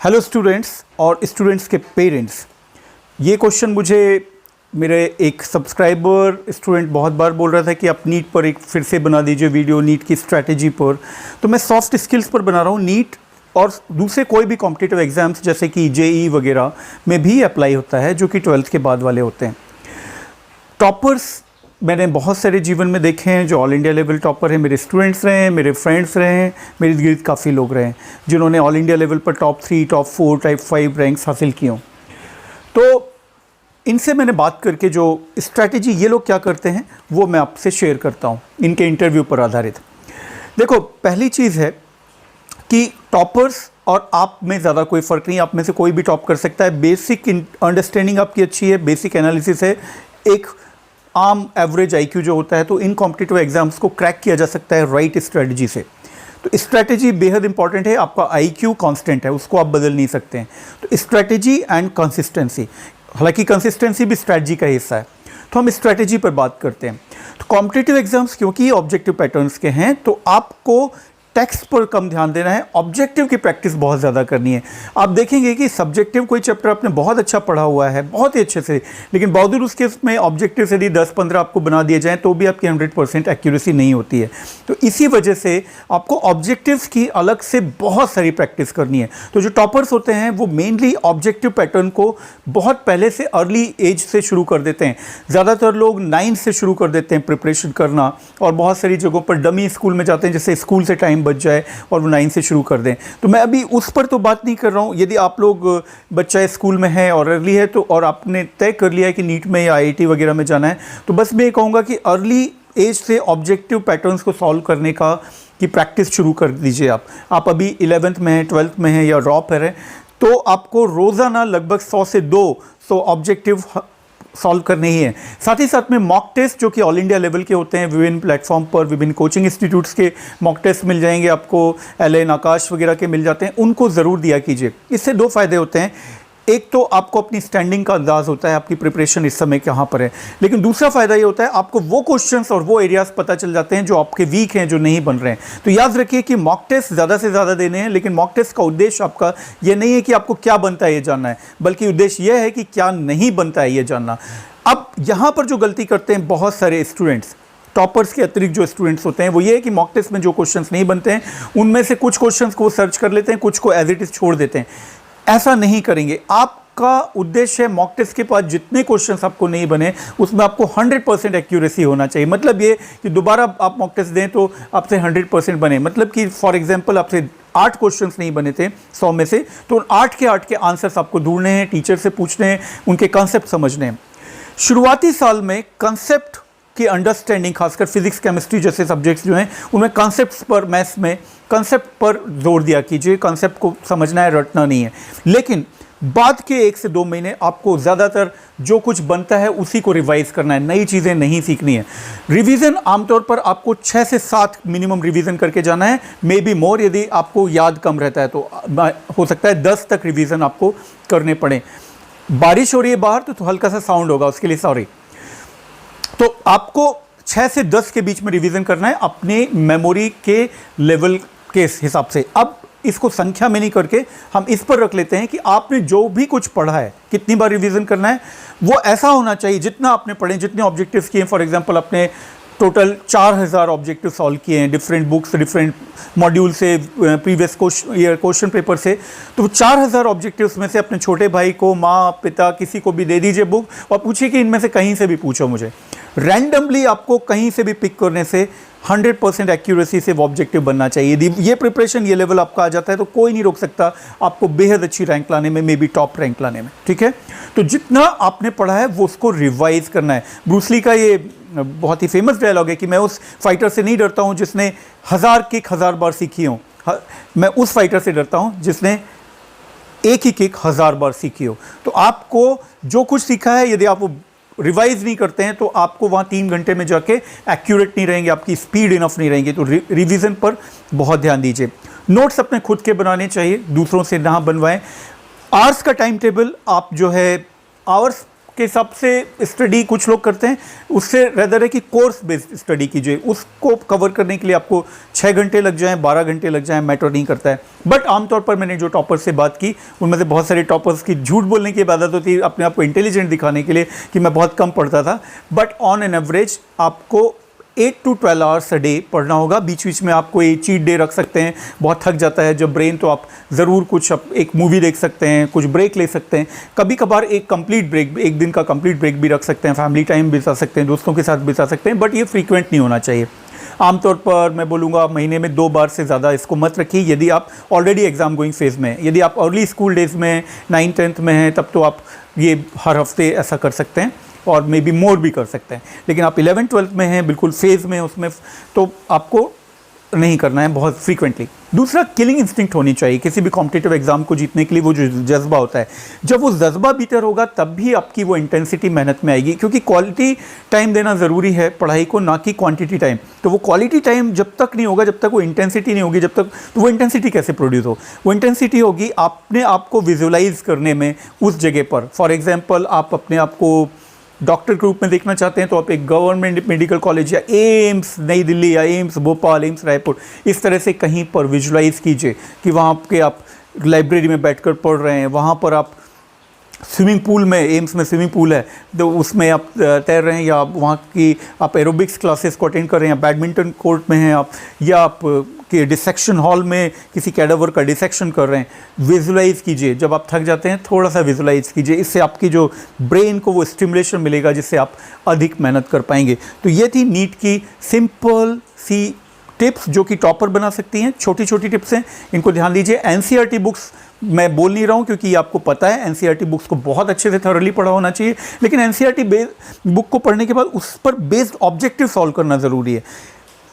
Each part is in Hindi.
हेलो स्टूडेंट्स और स्टूडेंट्स के पेरेंट्स। ये क्वेश्चन मुझे मेरे एक सब्सक्राइबर स्टूडेंट बहुत बार बोल रहा था कि आप नीट पर एक फिर से बना दीजिए वीडियो, नीट की स्ट्रैटेजी पर। तो मैं सॉफ्ट स्किल्स पर बना रहा हूँ। नीट और दूसरे कोई भी कॉम्पिटिटिव एग्जाम्स जैसे कि जेई वगैरह में भी अप्लाई होता है, जो कि 12th के बाद वाले होते हैं। टॉपर्स मैंने बहुत सारे जीवन में देखे हैं जो ऑल इंडिया लेवल टॉपर हैं। मेरे स्टूडेंट्स रहे हैं, मेरे फ्रेंड्स रहे हैं, मेरे इर्द गिर्द काफ़ी लोग रहे हैं जिन्होंने ऑल इंडिया लेवल पर टॉप 3, टॉप 4, टॉप 5 रैंक्स हासिल किए हों। तो इनसे मैंने बात करके जो स्ट्रैटेजी ये लोग क्या करते हैं वो मैं आपसे शेयर करता हूँ, इनके इंटरव्यू पर आधारित। देखो, पहली चीज़ है कि टॉपर्स और आप में ज़्यादा कोई फ़र्क नहीं, आप में से कोई भी टॉप कर सकता है। बेसिक अंडरस्टैंडिंग आपकी अच्छी है, बेसिक एनालिसिस है, एक आम एवरेज आईक्यू जो होता है, तो इन कॉम्पिटिटिव एग्जाम्स को क्रैक किया जा सकता है राइट स्ट्रेटजी से। तो स्ट्रेटजी बेहद इंपॉर्टेंट है। आपका आईक्यू कांस्टेंट है, उसको आप बदल नहीं सकते हैं। तो स्ट्रेटजी एंड कंसिस्टेंसी, हालांकि कंसिस्टेंसी भी स्ट्रेटजी का हिस्सा है। तो हम स्ट्रेटजी पर बात करते हैं। तो कॉम्पिटिटिव एग्जाम्स क्योंकि ऑब्जेक्टिव पैटर्न्स के हैं, तो आपको टेक्स्ट पर कम ध्यान देना है, ऑब्जेक्टिव की प्रैक्टिस बहुत ज़्यादा करनी है। आप देखेंगे कि सब्जेक्टिव कोई चैप्टर आपने बहुत अच्छा पढ़ा हुआ है, बहुत ही अच्छे से, लेकिन बावजूद उसके उसमें ऑब्जेक्टिव से यदि 10-15 आपको बना दिए जाएँ तो भी आपकी 100% एक्यूरेसी नहीं होती है। तो इसी वजह से आपको ऑब्जेक्टिव्स की अलग से बहुत सारी प्रैक्टिस करनी है। तो जो टॉपर्स होते हैं वो मेनली ऑब्जेक्टिव पैटर्न को बहुत पहले से अर्ली एज से शुरू कर देते हैं। ज़्यादातर लोग 9 से शुरू कर देते हैं प्रिपरेशन करना, और बहुत सारी जगहों पर डमी स्कूल में जाते हैं जिससे स्कूल से टाइम बच जाए और वो 9 से शुरू कर दें। तो मैं अभी उस पर तो बात नहीं कर रहा हूँ। यदि आप लोग बच्चा स्कूल में है और अर्ली है तो, और आपने तय कर लिया है कि नीट में या आईआईटी वगैरह में जाना है, तो बस मैं ये कहूँगा कि अर्ली एज से ऑब्जेक्टिव पैटर्न्स को सॉल्व करने का की प्रैक्टिस शुरू कर दीजिए। आप अभी 11th में हैं, 12th में हैं या रॉ पर हैं, तो आपको रोज़ाना लगभग 100 से 200 ऑब्जेक्टिव सॉल्व करने ही है। साथ ही साथ में मॉक टेस्ट जो कि ऑल इंडिया लेवल के होते हैं, विभिन्न प्लेटफॉर्म पर विभिन्न कोचिंग इंस्टीट्यूट्स के मॉक टेस्ट मिल जाएंगे आपको, एलएन, आकाश वगैरह के मिल जाते हैं, उनको ज़रूर दिया कीजिए। इससे 2 फ़ायदे होते हैं। एक तो आपको अपनी स्टैंडिंग का अंदाज़ होता है, आपकी प्रिपरेशन इस समय कहाँ पर है, लेकिन दूसरा फ़ायदा ये होता है आपको वो क्वेश्चंस और वो एरियाज़ पता चल जाते हैं जो आपके वीक हैं, जो नहीं बन रहे हैं। तो याद रखिए कि मॉक टेस्ट ज़्यादा से ज़्यादा देने हैं, लेकिन मॉक टेस्ट का उद्देश्य आपका ये नहीं है कि आपको क्या बनता है ये जानना है, बल्कि उद्देश्य यह है कि क्या नहीं बनता है ये जानना। अब यहाँ पर जो गलती करते हैं बहुत सारे स्टूडेंट्स, टॉपर्स के अतिरिक्त जो स्टूडेंट्स होते हैं, वो ये है कि मॉक टेस्ट में जो क्वेश्चंस नहीं बनते हैं उनमें से कुछ क्वेश्चंस को सर्च कर लेते हैं, कुछ को एज इट इज़ छोड़ देते हैं। ऐसा नहीं करेंगे। आपका उद्देश्य है मॉक टेस्ट के पास जितने क्वेश्चंस आपको नहीं बने उसमें आपको 100% एक्यूरेसी होना चाहिए। मतलब ये कि दोबारा आप मॉक टेस्ट दें तो आपसे 100% बने। मतलब कि फॉर एग्जांपल आपसे 8 क्वेश्चंस नहीं बने थे 100 में से, तो 8 के आंसर्स आपको ढूंढने हैं, टीचर से पूछने हैं, उनके कॉन्सेप्ट समझने हैं। शुरुआती साल में कंसेप्ट की अंडरस्टैंडिंग, खासकर फिजिक्स, केमिस्ट्री जैसे सब्जेक्ट्स जो हैं उनमें कंसेप्ट्स पर, मैथ्स में कंसेप्ट पर जोर दिया कीजिए। कंसेप्ट को समझना है, रटना नहीं है। लेकिन बाद के 1 से 2 महीने आपको ज़्यादातर जो कुछ बनता है उसी को रिवाइज़ करना है, नई चीज़ें नहीं सीखनी है। रिवीजन आमतौर पर आपको 6 से 7 मिनिमम रिवीजन करके जाना है, मे बी मोर यदि आपको याद कम रहता है तो हो सकता है 10 तक रिवीजन आपको करने पड़े। बारिश हो रही है बाहर तो हल्का सा साउंड होगा, उसके लिए सॉरी। तो आपको 6 से 10 के बीच में रिवीजन करना है अपने मेमोरी के लेवल के हिसाब से। अब इसको संख्या में नहीं करके हम इस पर रख लेते हैं कि आपने जो भी कुछ पढ़ा है कितनी बार रिवीजन करना है, वो ऐसा होना चाहिए जितना आपने पढ़े, जितने ऑब्जेक्टिव्स किए। फॉर एग्जांपल आपने टोटल 4000 ऑब्जेक्टिव सॉल्व किए हैं, डिफरेंट बुक्स, डिफरेंट मॉड्यूल से, प्रीवियस क्वेश्चन पेपर से, तो 4000 ऑब्जेक्टिव्स में से अपने छोटे भाई को, माँ, पिता, किसी को भी दे दीजिए बुक और पूछिए कि इनमें से कहीं से भी पूछो मुझे। रैंडमली आपको कहीं से भी पिक करने से 100% एक्यूरेसी से वो ऑब्जेक्टिव बनना चाहिए। यदि ये प्रिपरेशन, ये लेवल आपका आ जाता है तो कोई नहीं रोक सकता आपको बेहद अच्छी रैंक लाने में, मे बी टॉप रैंक लाने में। ठीक है, तो जितना आपने पढ़ा है वो उसको रिवाइज करना है। ब्रूस ली का ये बहुत ही फेमस डायलॉग है कि मैं उस फाइटर से नहीं डरता हूँ जिसने 1000 किक 1000 बार सीखी हो, मैं उस फाइटर से डरता हूँ जिसने एक ही किक 1000 बार सीखी हो। तो आपको जो कुछ सीखा है यदि आप वो रिवाइज नहीं करते हैं तो आपको वहाँ 3 घंटे में जाके एक्यूरेट नहीं रहेंगे, आपकी स्पीड इनफ नहीं रहेंगी। तो रिवीजन पर बहुत ध्यान दीजिए। नोट्स अपने खुद के बनाने चाहिए, दूसरों से ना बनवाएं। आवर्स का टाइम टेबल आप जो है आवर्स के हिसाब से स्टडी कुछ लोग करते हैं, उससे रेदर है कि कोर्स बेस्ड स्टडी कीजिए। उसको कवर करने के लिए आपको 6 घंटे लग जाएं, 12 घंटे लग जाएं, मैटर नहीं करता है। बट आमतौर पर मैंने जो टॉपर से बात की, उनमें से बहुत सारे टॉपर्स की झूठ बोलने की आदत होती है अपने आप को इंटेलिजेंट दिखाने के लिए कि मैं बहुत कम पढ़ता था। बट ऑन एन एवरेज आपको 8 to 12 आवर्स अ डे पढ़ना होगा। बीच बीच में आप कोई चीट डे रख सकते हैं, बहुत थक जाता है जब ब्रेन, तो आप ज़रूर कुछ एक मूवी देख सकते हैं, कुछ ब्रेक ले सकते हैं। कभी कभार एक कंप्लीट ब्रेक, एक दिन का कंप्लीट ब्रेक भी रख सकते हैं, फैमिली टाइम बिता सकते हैं, दोस्तों के साथ बिता सकते हैं। बट ये फ्रीक्वेंट नहीं होना चाहिए। आमतौर पर मैं बोलूँगा महीने में 2 बार से ज़्यादा इसको मत रखिए यदि आप ऑलरेडी एग्ज़ाम गोइंग फेज़ में हैं। यदि आप अर्ली स्कूल डेज़ में 9th-10th में हैं, तब तो आप ये हर हफ्ते ऐसा कर सकते हैं और मे बी मोर भी कर सकते हैं। लेकिन आप 11th-12th में हैं, बिल्कुल फेज़ में, उसमें तो आपको नहीं करना है बहुत फ्रीक्वेंटली। दूसरा, किलिंग इंस्टिंक्ट होनी चाहिए किसी भी कॉम्पिटिटिव एग्जाम को जीतने के लिए। वो जो जज्बा होता है, जब वो जज्बा भीतर होगा तब भी आपकी वो इंटेंसिटी मेहनत में आएगी, क्योंकि क्वालिटी टाइम देना ज़रूरी है पढ़ाई को, ना कि क्वांटिटी टाइम। तो वो क्वालिटी टाइम जब तक नहीं होगा, जब तक वो इंटेंसिटी नहीं होगी, जब तक, तो वो इंटेंसिटी कैसे प्रोड्यूस हो? वो इंटेंसिटी होगी अपने आप को विजुअलाइज करने में उस जगह पर। फॉर एग्जाम्पल, आप अपने आप को डॉक्टर के रूप में देखना चाहते हैं तो आप एक गवर्नमेंट मेडिकल कॉलेज या एम्स नई दिल्ली या एम्स भोपाल, एम्स रायपुर, इस तरह से कहीं पर विजुलाइज कीजिए कि वहाँ के आप लाइब्रेरी में बैठकर पढ़ रहे हैं, वहाँ पर आप स्विमिंग पूल में, एम्स में स्विमिंग पूल है तो उसमें आप तैर रहे हैं, या वहाँ की आप एरोबिक्स क्लासेस को अटेंड कर रहे हैं, बैडमिंटन कोर्ट में हैं आप, या आप कि डिसेक्शन हॉल में किसी कैडावर का डिसेक्शन कर रहे हैं। विजुलाइज कीजिए, जब आप थक जाते हैं थोड़ा सा विजुलाइज कीजिए, इससे आपकी जो ब्रेन को वो स्टिमुलेशन मिलेगा जिससे आप अधिक मेहनत कर पाएंगे। तो ये थी नीट की सिंपल सी टिप्स जो कि टॉपर बना सकती हैं। छोटी छोटी टिप्स हैं, इनको ध्यान दीजिए। एनसीईआरटी बुक्स मैं बोल नहीं रहा हूँ क्योंकि आपको पता है एनसीईआरटी बुक्स को बहुत अच्छे से थॉरली पढ़ा होना चाहिए, लेकिन एनसीईआरटी बुक को पढ़ने के बाद उस पर बेस्ड ऑब्जेक्टिव सॉल्व करना ज़रूरी है।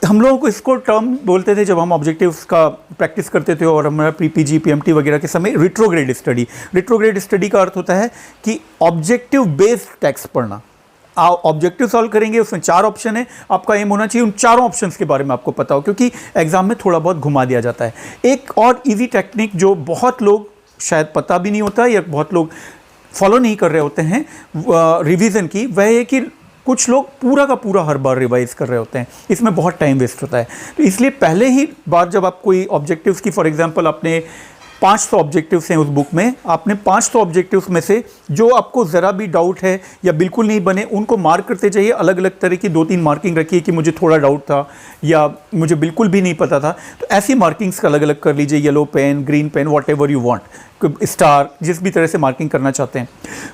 हम लोगों को इसको टर्म बोलते थे जब हम ऑब्जेक्टिव्स का प्रैक्टिस करते थे, और हमारा पीपीजी पीएमटी वगैरह के समय रिट्रोग्रेड स्टडी। रिट्रोग्रेड स्टडी का अर्थ होता है कि ऑब्जेक्टिव बेस्ड टेक्स्ट पढ़ना। आप ऑब्जेक्टिव सॉल्व करेंगे, उसमें 4 ऑप्शन है, आपका एम होना चाहिए उन चारों ऑप्शंस के बारे में आपको पता हो, क्योंकि एग्जाम में थोड़ा बहुत घुमा दिया जाता है। एक और इजी टेक्निक जो बहुत लोग शायद पता भी नहीं होता या बहुत लोग फॉलो नहीं कर रहे होते हैं रिवीजन की, वह है कि कुछ लोग पूरा का पूरा हर बार रिवाइज कर रहे होते हैं, इसमें बहुत टाइम वेस्ट होता है। तो इसलिए पहले ही बार जब आप कोई ऑब्जेक्टिव्स की, फॉर एग्जांपल आपने 500 ऑब्जेक्टिव्स हैं उस बुक में, आपने 500 ऑब्जेक्टिव्स में से जो आपको ज़रा भी डाउट है या बिल्कुल नहीं बने उनको मार्क करते जाइए। अलग अलग तरह की 2-3 मार्किंग रखिए कि मुझे थोड़ा डाउट था या मुझे बिल्कुल भी नहीं पता था, तो ऐसी मार्किंग्स का अलग अलग कर लीजिए। Yellow pen, green pen, whatever you want, star, जिस भी तरह से मार्किंग करना चाहते हैं।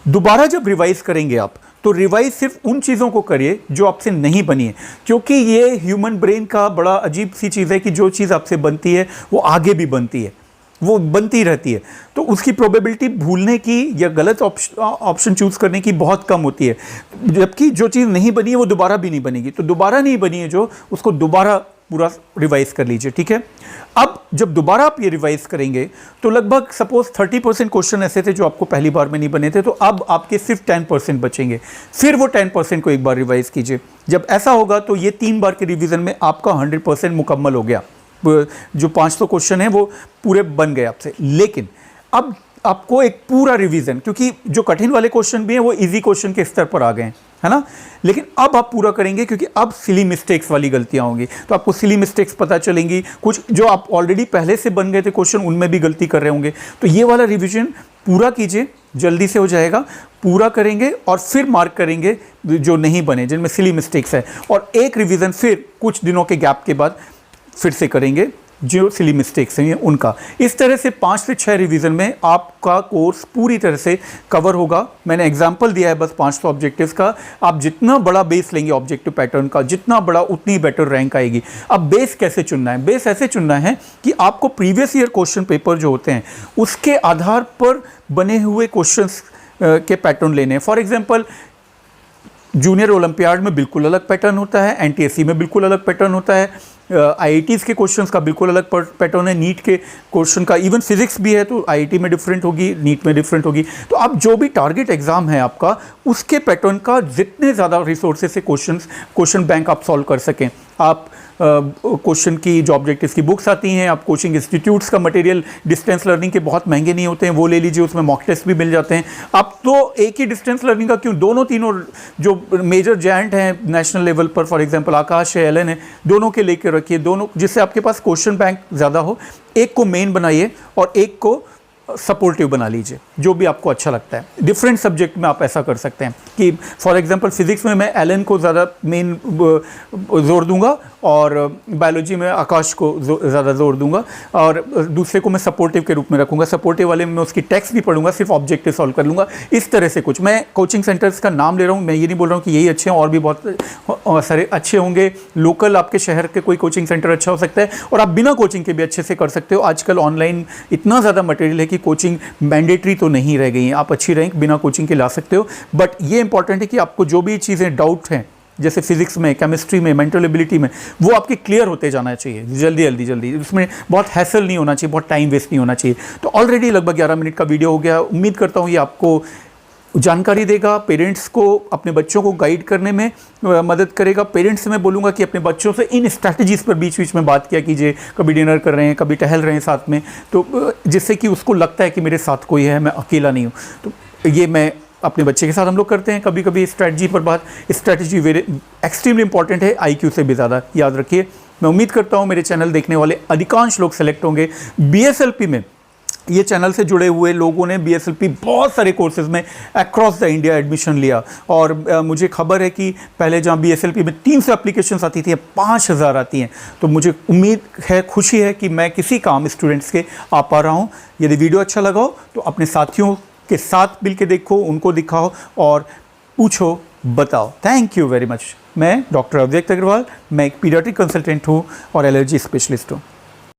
दोबारा जब रिवाइज करेंगे आप, तो रिवाइज सिर्फ उन चीज़ों को करिए जो आपसे नहीं बनी है, क्योंकि ये ह्यूमन ब्रेन का बड़ा अजीब सी चीज़ है कि जो चीज़ आपसे बनती है वो आगे भी बनती है, वो बनती रहती है। तो उसकी प्रोबेबिलिटी भूलने की या गलत ऑप्शन चूज़ करने की बहुत कम होती है, जबकि जो चीज़ नहीं बनी है वो दोबारा भी नहीं बनेगी। तो दोबारा नहीं बनी है जो, उसको दोबारा पूरा रिवाइज कर लीजिए, ठीक है। अब जब दोबारा आप ये रिवाइज करेंगे तो लगभग सपोज 30% क्वेश्चन ऐसे थे जो आपको पहली बार में नहीं बने थे, तो अब आपके सिर्फ 10% बचेंगे। फिर वो 10% को एक बार रिवाइज कीजिए। जब ऐसा होगा तो ये 3 बार के रिवीजन में आपका 100% मुकम्मल हो गया। जो 500 क्वेश्चन है वो पूरे बन गए आपसे। लेकिन अब आपको एक पूरा रिवीजन, क्योंकि जो कठिन वाले क्वेश्चन भी हैं वो इजी क्वेश्चन के स्तर पर आ गए हैं, है ना, लेकिन अब आप पूरा करेंगे क्योंकि अब सिली मिस्टेक्स वाली गलतियां होंगी, तो आपको सिली मिस्टेक्स पता चलेंगी। कुछ जो आप ऑलरेडी पहले से बन गए थे क्वेश्चन, उनमें भी गलती कर रहे होंगे। तो ये वाला रिवीजन पूरा कीजिए, जल्दी से हो जाएगा। पूरा करेंगे और फिर मार्क करेंगे जो नहीं बने, जिनमें सिली मिस्टेक्स है, और एक रिवीजन फिर कुछ दिनों के गैप के बाद फिर से करेंगे जो सिली मिस्टेक्स हैं उनका। इस तरह से 5 से 6 रिवीजन में आपका कोर्स पूरी तरह से कवर होगा। मैंने एग्जांपल दिया है बस 500 ऑब्जेक्टिव्स का। आप जितना बड़ा बेस लेंगे ऑब्जेक्टिव पैटर्न का, जितना बड़ा उतनी बेटर रैंक आएगी। अब बेस कैसे चुनना है? बेस ऐसे चुनना है कि आपको प्रीवियस ईयर क्वेश्चन पेपर जो होते हैं उसके आधार पर बने हुए क्वेश्चंस के पैटर्न लेने हैं। फॉर एग्जाम्पल, जूनियर ओलंपियाड में बिल्कुल अलग पैटर्न होता है, एनटीएससी में बिल्कुल अलग पैटर्न होता है, आईआईटीज़ के क्वेश्चंस का बिल्कुल अलग पैटर्न है, नीट के क्वेश्चन का, इवन फिजिक्स भी है तो आईआईटी में डिफरेंट होगी, नीट में डिफरेंट होगी। तो आप जो भी टारगेट एग्जाम है आपका, उसके पैटर्न का जितने ज़्यादा रिसोर्सेज से क्वेश्चन बैंक आप सॉल्व कर सकें, आप क्वेश्चन की जो ऑब्जेक्टिव्स की बुक्स आती हैं, आप कोचिंग इंस्टीट्यूट्स का मटेरियल डिस्टेंस लर्निंग के बहुत महंगे नहीं होते हैं, वो ले लीजिए, उसमें मॉक टेस्ट भी मिल जाते हैं। आप तो एक ही डिस्टेंस लर्निंग का क्यों, दोनों तीनों जो मेजर जायंट हैं नेशनल लेवल पर, फॉर एग्जांपल आकाश है, एलन है, दोनों के लेकर रखिए, दोनों, जिससे आपके पास क्वेश्चन बैंक ज़्यादा हो। एक को मेन बनाइए और एक को सपोर्टिव बना लीजिए, जो भी आपको अच्छा लगता है। डिफरेंट सब्जेक्ट में आप ऐसा कर सकते हैं कि फॉर एग्जांपल फिजिक्स में मैं एलन को ज़्यादा मेन जोर दूंगा और बायोलॉजी में आकाश को ज़्यादा जोर दूंगा, और दूसरे को मैं सपोर्टिव के रूप में रखूंगा। सपोर्टिव वाले में मैं उसकी टेक्स्ट भी पढ़ूंगा, सिर्फ ऑब्जेक्टिव सॉल्व कर लूँगा। इस तरह से कुछ, मैं कोचिंग सेंटर्स का नाम ले रहा हूँ, मैं ये नहीं बोल रहा हूँ कि यही अच्छे हैं, और भी बहुत सारे अच्छे होंगे। लोकल आपके शहर के कोई कोचिंग सेंटर अच्छा हो सकता है, और आप बिना कोचिंग के भी अच्छे से कर सकते हो। आजकल ऑनलाइन इतना ज़्यादा मटेरियल है कि कोचिंग मैंडेटरी तो नहीं रह गई हैं, आप अच्छी रैंक बिना कोचिंग के ला सकते हो। बट ये इंपॉर्टेंट है कि आपको जो भी चीज़ें डाउट हैं, जैसे फिजिक्स में, केमिस्ट्री में, मेंटल एबिलिटी में, वो आपके क्लियर होते जाना चाहिए जल्दी। उसमें बहुत हैसल नहीं होना चाहिए, बहुत टाइम वेस्ट नहीं होना चाहिए। तो ऑलरेडी लगभग 11 मिनट का वीडियो हो गया। उम्मीद करता हूँ ये आपको जानकारी देगा, पेरेंट्स को अपने बच्चों को गाइड करने में मदद करेगा। पेरेंट्स से मैं बोलूँगा कि अपने बच्चों से इन स्ट्रैटेजीज़ पर बीच बीच में बात किया कीजिए, कभी डिनर कर रहे हैं, कभी टहल रहे हैं साथ में, तो जिससे कि उसको लगता है कि मेरे साथ कोई है, मैं अकेला नहीं हूँ। तो ये मैं अपने बच्चे के साथ हम लोग करते हैं कभी कभी स्ट्रैटेजी पर बात। स्ट्रैटेजी वेरी एक्सट्रीमली इंपॉर्टेंट है, IQ से भी ज़्यादा, याद रखिए। मैं उम्मीद करता हूँ मेरे चैनल देखने वाले अधिकांश लोग सेलेक्ट होंगे। BSLP में, ये चैनल से जुड़े हुए लोगों ने BSLP बहुत सारे कोर्सेज में अक्रॉस द इंडिया एडमिशन लिया, और मुझे खबर है कि पहले जहाँ BSLP में 300 एप्लीकेशंस आती थी, 5000 आती हैं। तो मुझे उम्मीद है, खुशी है कि मैं किसी काम स्टूडेंट्स के आ पा रहा हूँ। यदि वीडियो अच्छा लगा हो तो अपने साथियों के साथ मिल के देखो, उनको दिखाओ और पूछो, बताओ। Thank you very much. मैं डॉक्टर अव्यक्त अग्रवाल, मैं एक पीडियाट्रिक कंसल्टेंट हूँ और एलर्जी स्पेशलिस्ट हूँ।